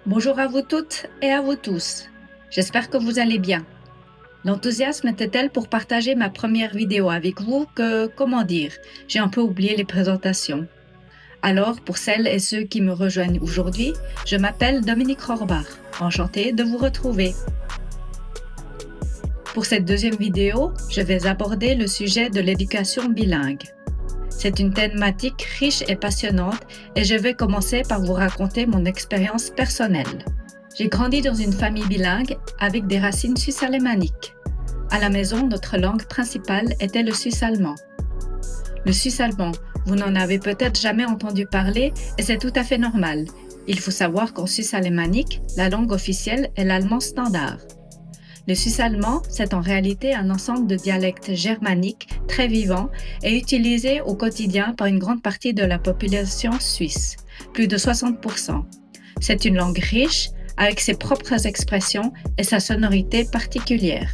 Bonjour à vous toutes et à vous tous. J'espère que vous allez bien. L'enthousiasme était tel pour partager ma première vidéo avec vous que, comment dire, j'ai un peu oublié les présentations. Alors, pour celles et ceux qui me rejoignent aujourd'hui, je m'appelle Dominique Rohrbach. Enchantée de vous retrouver. Pour cette deuxième vidéo, je vais aborder le sujet de l'éducation bilingue. C'est une thématique riche et passionnante et je vais commencer par vous raconter mon expérience personnelle. J'ai grandi dans une famille bilingue avec des racines suisse-alémaniques. À la maison, notre langue principale était le suisse-allemand. Le suisse-allemand, vous n'en avez peut-être jamais entendu parler et c'est tout à fait normal. Il faut savoir qu'en Suisse alémanique, la langue officielle est l'allemand standard. Le suisse-allemand, c'est en réalité un ensemble de dialectes germaniques très vivants et utilisés au quotidien par une grande partie de la population suisse, plus de 60%. C'est une langue riche, avec ses propres expressions et sa sonorité particulière.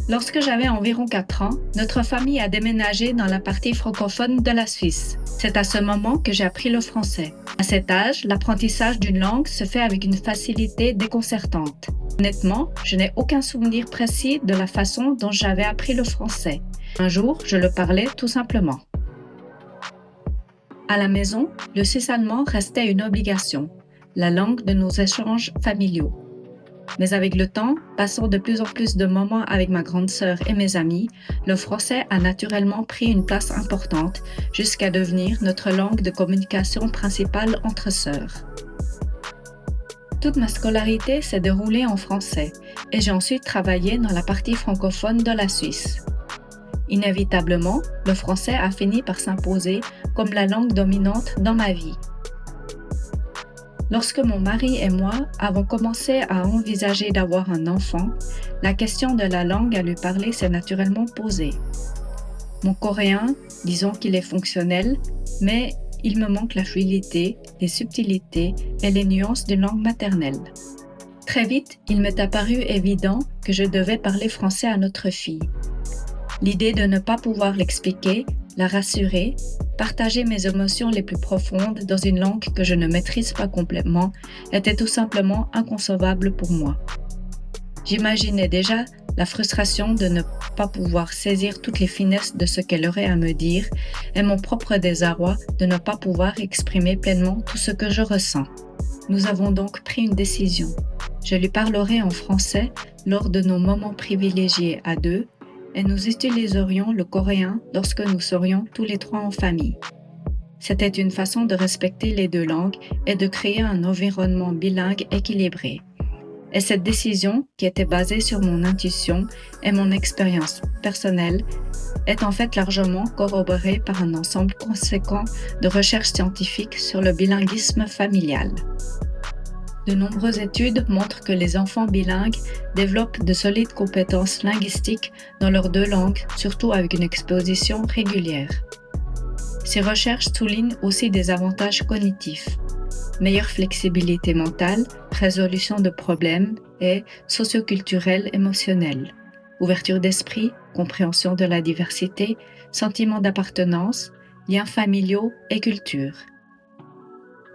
Lorsque j'avais environ 4 ans, notre famille a déménagé dans la partie francophone de la Suisse. C'est à ce moment que j'ai appris le français. À cet âge, l'apprentissage d'une langue se fait avec une facilité déconcertante. Honnêtement, je n'ai aucun souvenir précis de la façon dont j'avais appris le français. Un jour, je le parlais tout simplement. À la maison, le suisse-allemand restait une obligation, la langue de nos échanges familiaux. Mais avec le temps, passant de plus en plus de moments avec ma grande sœur et mes amis, le français a naturellement pris une place importante jusqu'à devenir notre langue de communication principale entre sœurs. Toute ma scolarité s'est déroulée en français et j'ai ensuite travaillé dans la partie francophone de la Suisse. Inévitablement, le français a fini par s'imposer comme la langue dominante dans ma vie. Lorsque mon mari et moi avons commencé à envisager d'avoir un enfant, la question de la langue à lui parler s'est naturellement posée. Mon coréen, disons qu'il est fonctionnel, mais il me manque la fluidité, les subtilités et les nuances d'une langue maternelle. Très vite, il m'est apparu évident que je devais parler français à notre fille. L'idée de ne pas pouvoir l'expliquer, la rassurer, partager mes émotions les plus profondes dans une langue que je ne maîtrise pas complètement était tout simplement inconcevable pour moi. J'imaginais déjà la frustration de ne pas pouvoir saisir toutes les finesses de ce qu'elle aurait à me dire et mon propre désarroi de ne pas pouvoir exprimer pleinement tout ce que je ressens. Nous avons donc pris une décision. Je lui parlerai en français lors de nos moments privilégiés à deux et nous utiliserions le coréen lorsque nous serions tous les trois en famille. C'était une façon de respecter les deux langues et de créer un environnement bilingue équilibré. Et cette décision, qui était basée sur mon intuition et mon expérience personnelle, est en fait largement corroborée par un ensemble conséquent de recherches scientifiques sur le bilinguisme familial. De nombreuses études montrent que les enfants bilingues développent de solides compétences linguistiques dans leurs deux langues, surtout avec une exposition régulière. Ces recherches soulignent aussi des avantages cognitifs, meilleure flexibilité mentale, résolution de problèmes et socioculturelle émotionnelle, ouverture d'esprit, compréhension de la diversité, sentiment d'appartenance, liens familiaux et culture.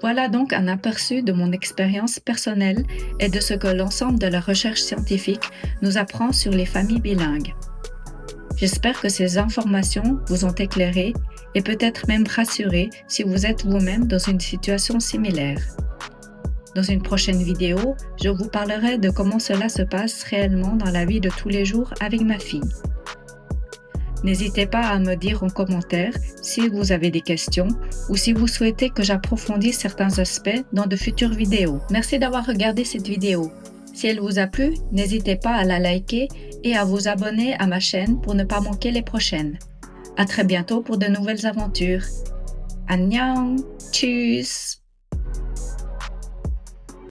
Voilà donc un aperçu de mon expérience personnelle et de ce que l'ensemble de la recherche scientifique nous apprend sur les familles bilingues. J'espère que ces informations vous ont éclairé et peut-être même rassuré si vous êtes vous-même dans une situation similaire. Dans une prochaine vidéo, je vous parlerai de comment cela se passe réellement dans la vie de tous les jours avec ma fille. N'hésitez pas à me dire en commentaire si vous avez des questions ou si vous souhaitez que j'approfondisse certains aspects dans de futures vidéos. Merci d'avoir regardé cette vidéo. Si elle vous a plu, n'hésitez pas à la liker et à vous abonner à ma chaîne pour ne pas manquer les prochaines. À très bientôt pour de nouvelles aventures. Annyeong! Tschüss!